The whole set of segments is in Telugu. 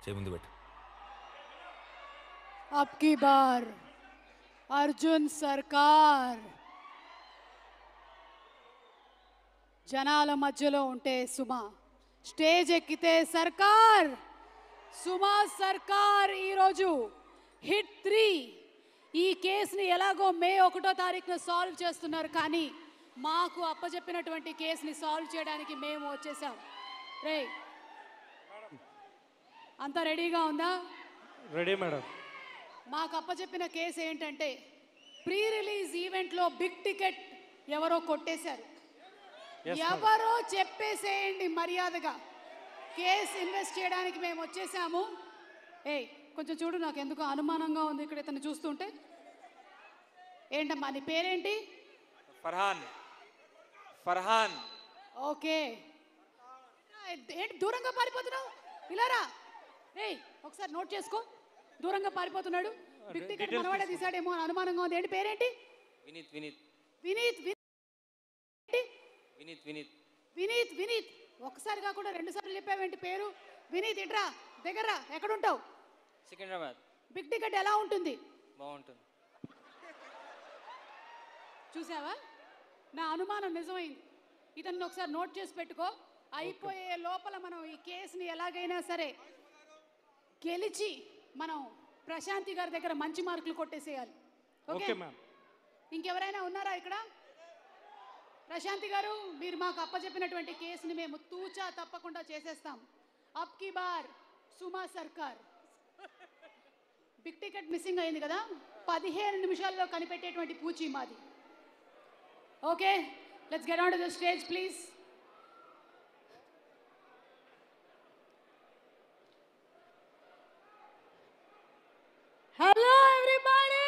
చేయి ముందు పెట్టు. अब की बार अर्जुन सरकार జనాల మధ్యలో ఉంటే సుమ, స్టేజ్ ఎక్కితే సర్కార్. సుమా సర్కార్ ఈరోజు హిట్ 3 ఈ కేసుని ఎలాగో మే 1వ తారీఖున సాల్వ్ చేస్తున్నారు, కానీ మాకు అప్పచెప్పినటువంటి కేసుని సాల్వ్ చేయడానికి మేము వచ్చేసాం. రే అంతా రెడీగా ఉందా? Ready madam. మాకు అప్పచెప్పిన కేసు ఏంటంటే ప్రీ రిలీజ్ ఈవెంట్లో బిగ్ టికెట్ ఎవరో కొట్టేశారు. ఎవరో చెప్పేసేయండి మర్యాదగా. కేసు ఇన్వెస్ట్ చేయడానికి మేము వచ్చేసాము. కొంచెం చూడు, నాకు ఎందుకో అనుమానంగా ఉంది ఇక్కడ ఇతను చూస్తుంటే. ఏంటమ్మా నీ పేరేంటి? ఫర్హాన్. ఫర్హాన్. ఓకే, ఏంటి దూరంగా పారిపోతున్నావు? ఇలారా. ఒకసారి నోట్ చేసుకో, దూరంగా పారిపోతున్నాడు. బిగ్ టికెట్ మనవాడే తీసాడేమో అని అనుమానంగా ఉంది. ఏంటి పేరేంటి? వినీత్. వినీత్. వినీత్. వినీత్. వినీత్. వినీత్. వినీత్ ఒకసారి కాకుండా 2 సార్లు చెప్పావేంటి పేరు? వినీత్ ఇట్రా, దగ్గర ఎక్కడుంటావు? సికింద్రాబాద్. బిగ్ టికెట్ ఎలా ఉంటుంది? బాగుంటుంది. చూసావా, నా అనుమానం నిజమైంది. ఇతన్ని ఒకసారి నోట్ చేసి పెట్టుకో. అయిపోయే లోపల మనం ఈ కేసుని ఎలాగైనా సరే గెలిచి మనం ప్రశాంతి గారి దగ్గర మంచి మార్కులు కొట్టేసేయాలి. Okay ma'am. ఇంకెవరైనా ఉన్నారా ఇక్కడ? ప్రశాంతి గారు, మీరు మాకు అప్పచెప్పినటువంటి కేసుని మేము తూచా తప్పకుండా చేసేస్తాం. అబ్ కీ బార్ సుమా సర్కార్. బిగ్ టికెట్ మిస్సింగ్ అయింది కదా, 15 నిమిషాల్లో కనిపెట్టేటువంటి పూచి మాది. Okay, let's get on to the stage please. Hello everybody.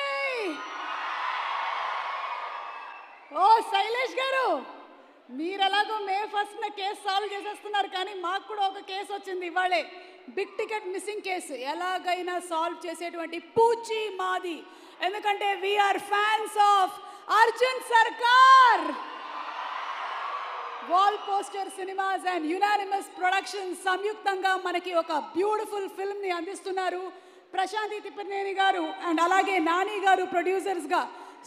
ఓ శైలేష్ గారు, మీరు ఎలాగో మే 1న కేసు సాల్వ్ చేసేస్తున్నారు, కానీ మాకు కూడా ఒక కేసు వచ్చింది ఇవాళే. బిగ్ టికెట్ మిస్సింగ్ కేసు ఎలాగైనా సాల్వ్ చేసేటువంటి పూచి మాది. ఎందుకంటే వీఆర్ ఫ్యాన్స్ ఆఫ్ అర్జున్ సర్కార్. Wall poster cinemas and unanimous productions సంయుక్తంగా మనకి ఒక బ్యూటిఫుల్ ఫిల్మ్ని అందిస్తున్నారు. ప్రశాంతి తిప్పనేని గారు అండ్ అలాగే నాని గారు ప్రొడ్యూసర్స్గా,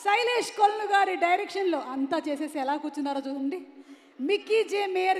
శైలేష్ కొల్లు గారి డైరెక్షన్లో. అంతా చేసేసి ఎలా కూర్చున్నారో చూడండి. మిక్కీ జే మేయర్